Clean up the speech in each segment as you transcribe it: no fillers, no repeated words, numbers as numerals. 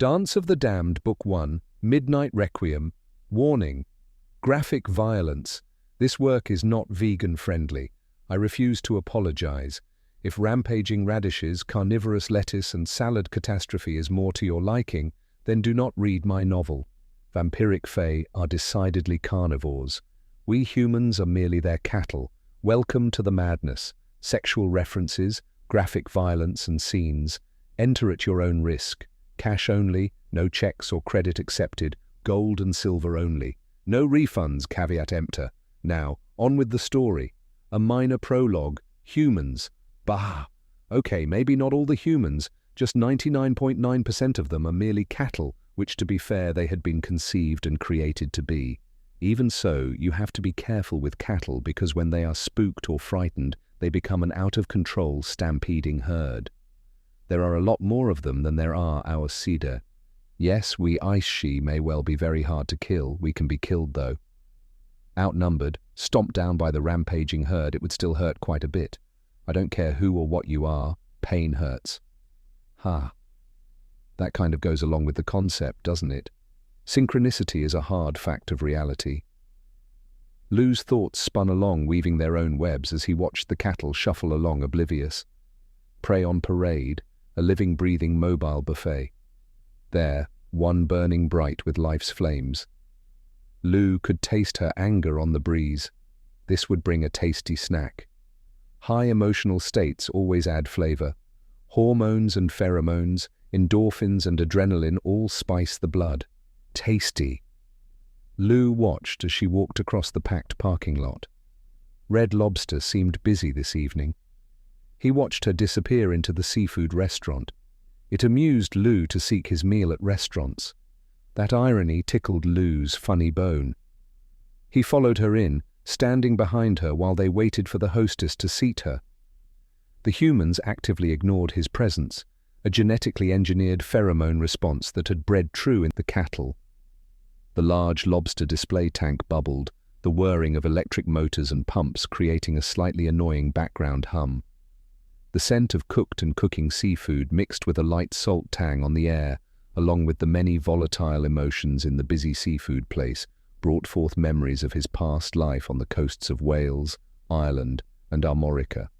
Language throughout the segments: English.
Dance of the Damned, Book 1, Midnight Requiem. Warning: graphic violence. This work is not vegan-friendly. I refuse to apologize. If rampaging radishes, carnivorous lettuce, and salad catastrophe is more to your liking, then do not read my novel. Vampiric fae are decidedly carnivores. We humans are merely their cattle. Welcome to the madness. Sexual references, graphic violence and scenes. Enter at your own risk. Cash only, no checks or credit accepted, gold and silver only. No refunds, caveat emptor. Now, on with the story. A minor prologue. Humans. Bah! Okay, maybe not all the humans, just 99.9% of them are merely cattle, which to be fair they had been conceived and created to be. Even so, you have to be careful with cattle because when they are spooked or frightened, they become an out-of-control stampeding herd. There are a lot more of them than there are our cedar. Yes, we ice she may well be very hard to kill, we can be killed though. Outnumbered, stomped down by the rampaging herd, it would still hurt quite a bit. I don't care who or what you are, pain hurts. That kind of goes along with the concept, doesn't it? Synchronicity is a hard fact of reality. Lou's thoughts spun along, weaving their own webs as he watched the cattle shuffle along oblivious. Prey on parade, a living, breathing, mobile buffet. There, one burning bright with life's flames. Lou could taste her anger on the breeze. This would bring a tasty snack. High emotional states always add flavor. Hormones and pheromones, endorphins and adrenaline all spice the blood. Tasty. Lou watched as she walked across the packed parking lot. Red Lobster seemed busy this evening. He watched her disappear into the seafood restaurant. It amused Lou to seek his meal at restaurants. That irony tickled Lou's funny bone. He followed her in, standing behind her while they waited for the hostess to seat her. The humans actively ignored his presence, a genetically engineered pheromone response that had bred true in the cattle. The large lobster display tank bubbled, the whirring of electric motors and pumps creating a slightly annoying background hum. The scent of cooked and cooking seafood mixed with a light salt tang on the air, along with the many volatile emotions in the busy seafood place, brought forth memories of his past life on the coasts of Wales, Ireland, and Armorica.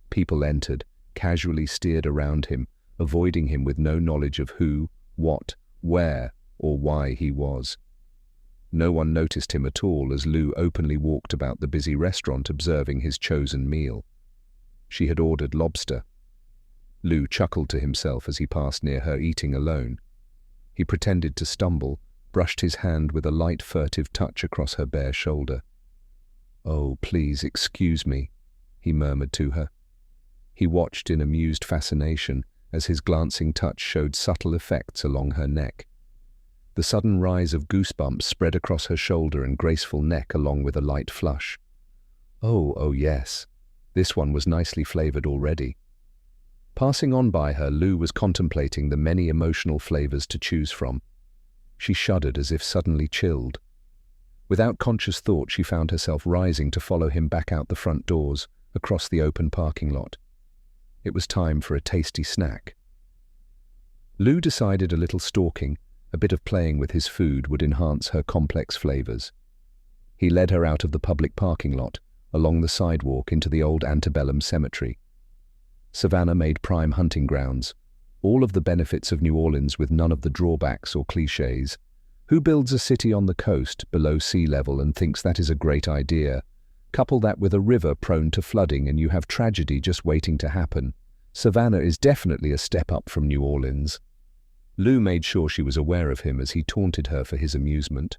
People entered, casually steered around him, avoiding him with no knowledge of who, what, where, or why he was. No one noticed him at all as Lou openly walked about the busy restaurant observing his chosen meal. She had ordered lobster. Lou chuckled to himself as he passed near her eating alone. He pretended to stumble, brushed his hand with a light furtive touch across her bare shoulder. "Oh, please excuse me," he murmured to her. He watched in amused fascination as his glancing touch showed subtle effects along her neck. The sudden rise of goosebumps spread across her shoulder and graceful neck along with a light flush. Oh yes. This one was nicely flavored already. Passing on by her, Lou was contemplating the many emotional flavors to choose from. She shuddered as if suddenly chilled. Without conscious thought, she found herself rising to follow him back out the front doors, across the open parking lot. It was time for a tasty snack. Lou decided a little stalking, a bit of playing with his food would enhance her complex flavors. He led her out of the public parking lot, along the sidewalk into the old antebellum cemetery. Savannah made prime hunting grounds, all of the benefits of New Orleans with none of the drawbacks or cliches. Who builds a city on the coast, below sea level, and thinks that is a great idea? Couple that with a river prone to flooding and you have tragedy just waiting to happen. Savannah is definitely a step up from New Orleans. Lou made sure she was aware of him as he taunted her for his amusement.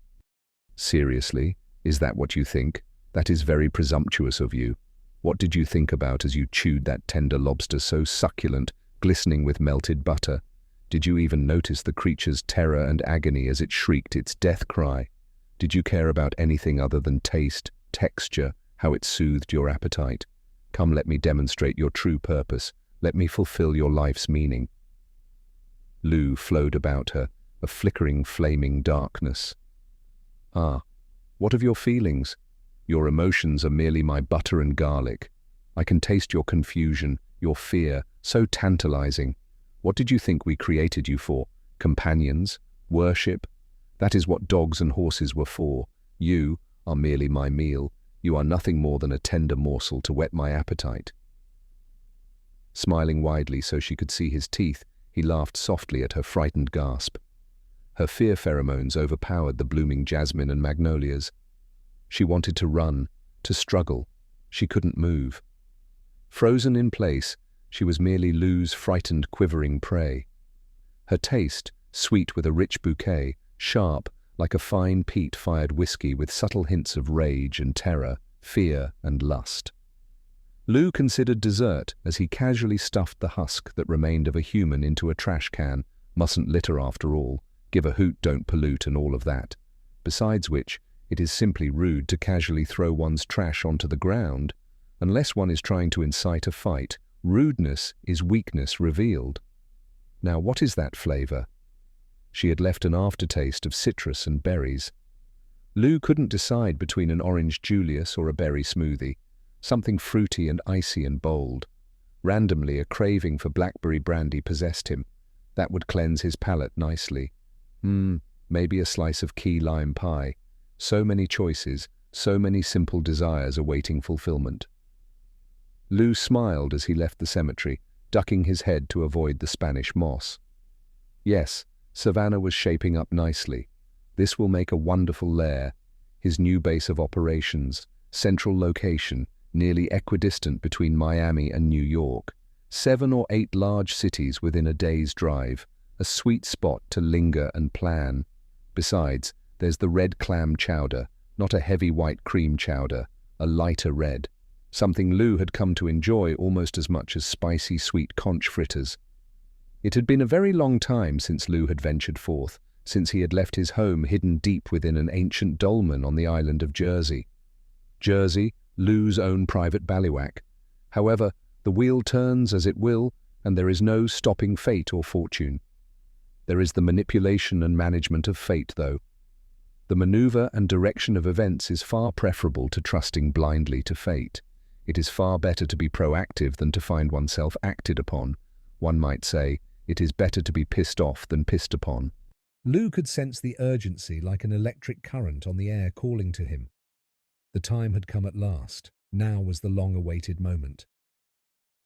"Seriously, is that what you think? That is very presumptuous of you. What did you think about as you chewed that tender lobster so succulent, glistening with melted butter? Did you even notice the creature's terror and agony as it shrieked its death cry? Did you care about anything other than taste, texture, how it soothed your appetite? Come, let me demonstrate your true purpose. Let me fulfill your life's meaning." Lou flowed about her, a flickering, flaming darkness. What of your feelings? Your emotions are merely my butter and garlic. I can taste your confusion, your fear, so tantalizing. What did you think we created you for? Companions, worship, that is what dogs and horses were for. You are merely my meal. You are nothing more than a tender morsel to whet my appetite. Smiling widely so she could see his teeth, he laughed softly at her frightened gasp. Her fear pheromones overpowered the blooming jasmine and magnolias. She wanted to run, to struggle. She couldn't move. Frozen in place, she was merely Lou's frightened, quivering prey. Her taste, sweet with a rich bouquet, sharp, like a fine peat-fired whiskey with subtle hints of rage and terror, fear and lust. Lou considered dessert as he casually stuffed the husk that remained of a human into a trash can. Mustn't litter after all. Give a hoot, don't pollute, and all of that. Besides which, it is simply rude to casually throw one's trash onto the ground. Unless one is trying to incite a fight, rudeness is weakness revealed. Now what is that flavor? She had left an aftertaste of citrus and berries. Lou couldn't decide between an orange Julius or a berry smoothie, something fruity and icy and bold. Randomly, a craving for blackberry brandy possessed him. That would cleanse his palate nicely. Maybe a slice of key lime pie. So many choices, so many simple desires awaiting fulfillment. Lou smiled as he left the cemetery, ducking his head to avoid the Spanish moss. Yes, Savannah was shaping up nicely. This will make a wonderful lair. His new base of operations, central location, nearly equidistant between Miami and New York. 7 or 8 large cities within a day's drive. A sweet spot to linger and plan. Besides, there's the red clam chowder, not a heavy white cream chowder, a lighter red. Something Lou had come to enjoy almost as much as spicy sweet conch fritters. It had been a very long time since Lou had ventured forth, since he had left his home hidden deep within an ancient dolmen on the island of Jersey. Jersey, Lou's own private ballywhack. However, the wheel turns as it will, and there is no stopping fate or fortune. There is the manipulation and management of fate, though. The maneuver and direction of events is far preferable to trusting blindly to fate. It is far better to be proactive than to find oneself acted upon. One might say, it is better to be pissed off than pissed upon. Lou could sense the urgency like an electric current on the air calling to him. The time had come at last. Now was the long-awaited moment.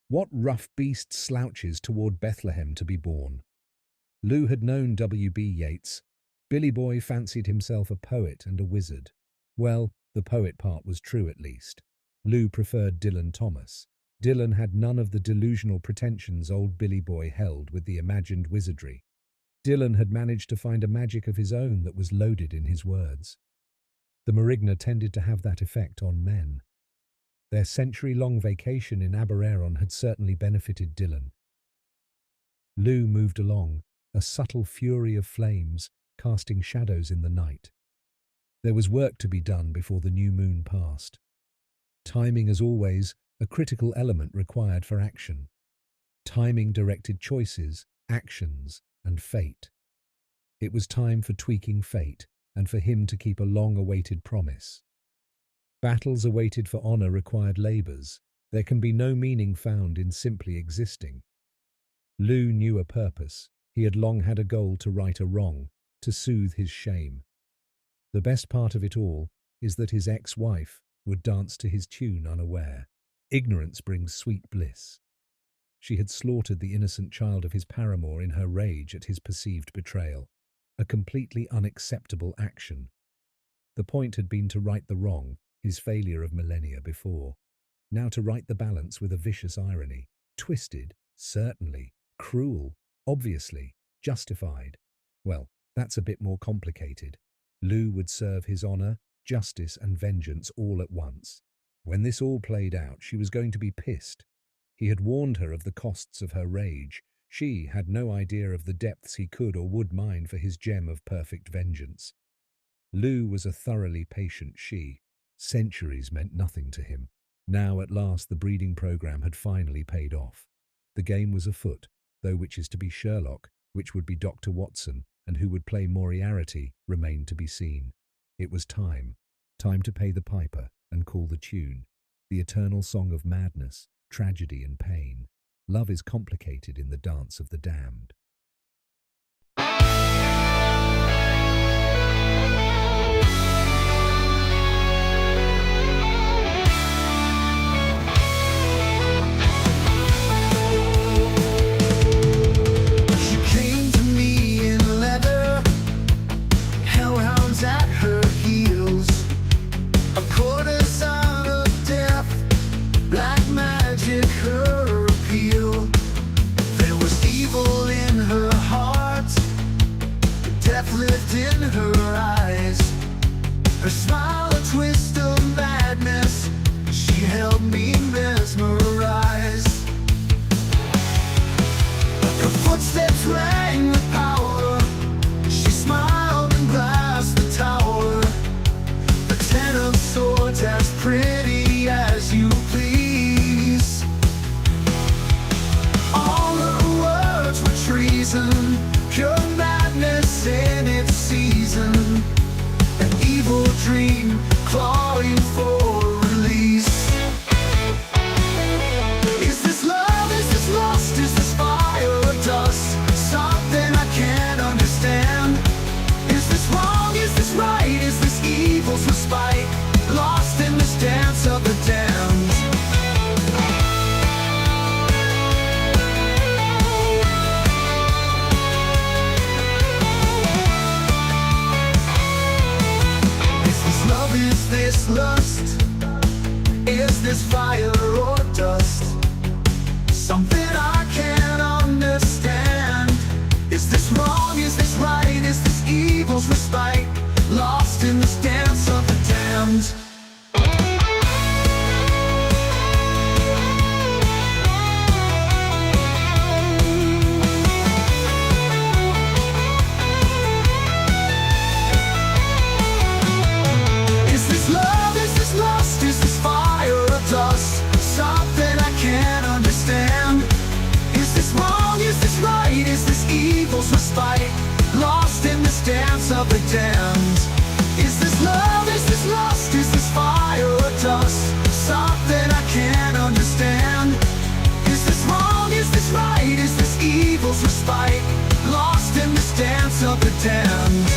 What rough beast slouches toward Bethlehem to be born? Lou had known W.B. Yeats. Billy Boy fancied himself a poet and a wizard. Well, the poet part was true at least. Lou preferred Dylan Thomas. Dylan had none of the delusional pretensions old Billy Boy held with the imagined wizardry. Dylan had managed to find a magic of his own that was loaded in his words. The Marigna tended to have that effect on men. Their century-long vacation in Abereron had certainly benefited Dylan. Lou moved along, a subtle fury of flames, casting shadows in the night. There was work to be done before the new moon passed. Timing, as always, a critical element required for action. Timing directed choices, actions, and fate. It was time for tweaking fate, and for him to keep a long-awaited promise. Battles awaited for honor required labors. There can be no meaning found in simply existing. Lou knew a purpose. He had long had a goal to right a wrong, to soothe his shame. The best part of it all is that his ex-wife would dance to his tune unaware. Ignorance brings sweet bliss. She had slaughtered the innocent child of his paramour in her rage at his perceived betrayal. A completely unacceptable action. The point had been to right the wrong, his failure of millennia before. Now to right the balance with a vicious irony. Twisted, certainly. Cruel, obviously. Justified. Well, that's a bit more complicated. Lou would serve his honor, justice and vengeance all at once. When this all played out, she was going to be pissed. He had warned her of the costs of her rage. She had no idea of the depths he could or would mine for his gem of perfect vengeance. Lou was a thoroughly patient she. Centuries meant nothing to him. Now, at last, the breeding program had finally paid off. The game was afoot, though which is to be Sherlock, which would be Dr. Watson, and who would play Moriarty, remained to be seen. It was time. Time to pay the piper and call the tune. The eternal song of madness, tragedy and pain. Love is complicated in the dance of the damned. wrath lived in her eyes, her smile a twist of madness. She held me mesmerized. Her footsteps rang with power. She smiled and glassed the tower. The ten of swords, as pretty as you please. All her words were treason, pure madness in its season. An evil dream clawing for release. Is this love? Is this lust? Is this fire or dust? Something I can't understand. Is this wrong? Is this right? Is this evil's respite? Lost in this dance of the damned. Is this lust? Is this fire or dust? Something I can't understand. Is this wrong? Is this right? Is this evil's respite? Lost in this dance of the damned. Something I can't understand. Is this wrong? Is this right? Is this evil's respite? Lost in this dance of the damned. Is this love? Is this lust? Is this fire or dust? Something I can't understand. Is this wrong? Is this right? Is this evil's respite? Lost in this dance of the damned.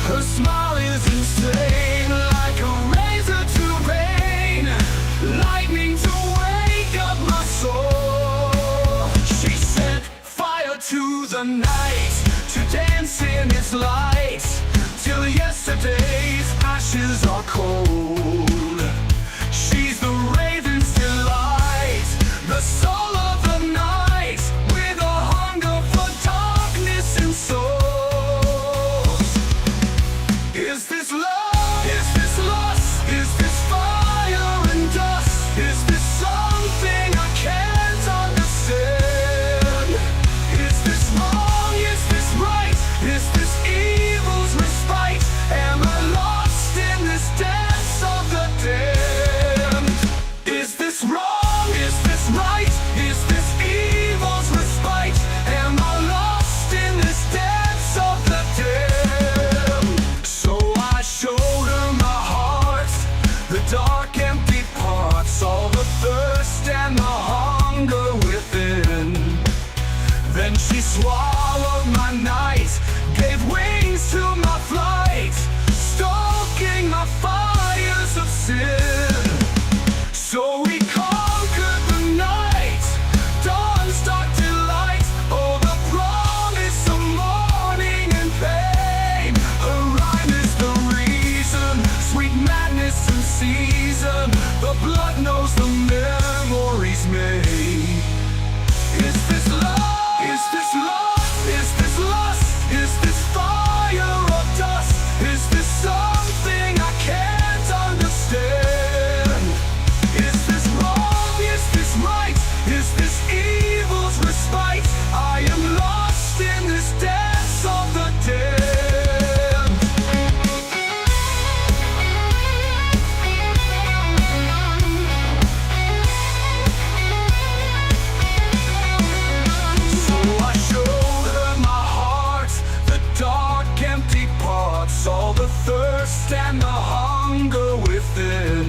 Her smile is insane, like a razor to rain, lightning to wake up my soul. She set fire to the night, to dance in its light, till yesterday's ashes are cold. She's the raven's delight, the soul of the night, with a hunger for darkness and soul. Is this love? Is this lust? Is this fire and dust? Is this something I can't understand? Is this wrong? Is this right? Is this evil's respite? Am I lost in this dance of the damned? Is this wrong? Is this right? Is this evil's respite? Am I lost in this dance of the damned? I showed her my heart, the dark empty parts, all the thirst and the hunger within. Then she swallowed my night, gave wings to my flight, stoking my fires of sin. So we conquered the night, dawn's dark delight, oh the promise of morning and pain. Her rhyme is the sweet madness in season, the blood knows the memories made. Is this love? Is this love? Is this lust? Is this fire or dust? Is this something I can't understand? Is this wrong? Is this right? Is this evil's respite? I am lost in this dance of the damned. All the thirst and the hunger within.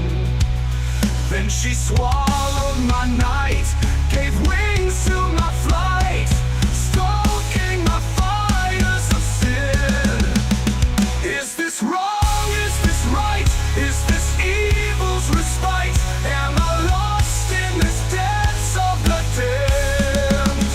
Then she swallowed my night, gave wings to my flight, stoking my fires of sin. Is this wrong? Is this right? Is this evil's respite? Am I lost in this dance of the damned?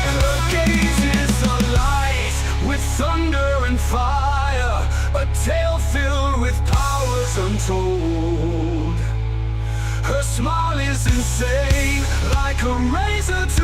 Her gaze is alight with thunder and fire, a tale filled with powers untold. Her smile is insane, like a razor to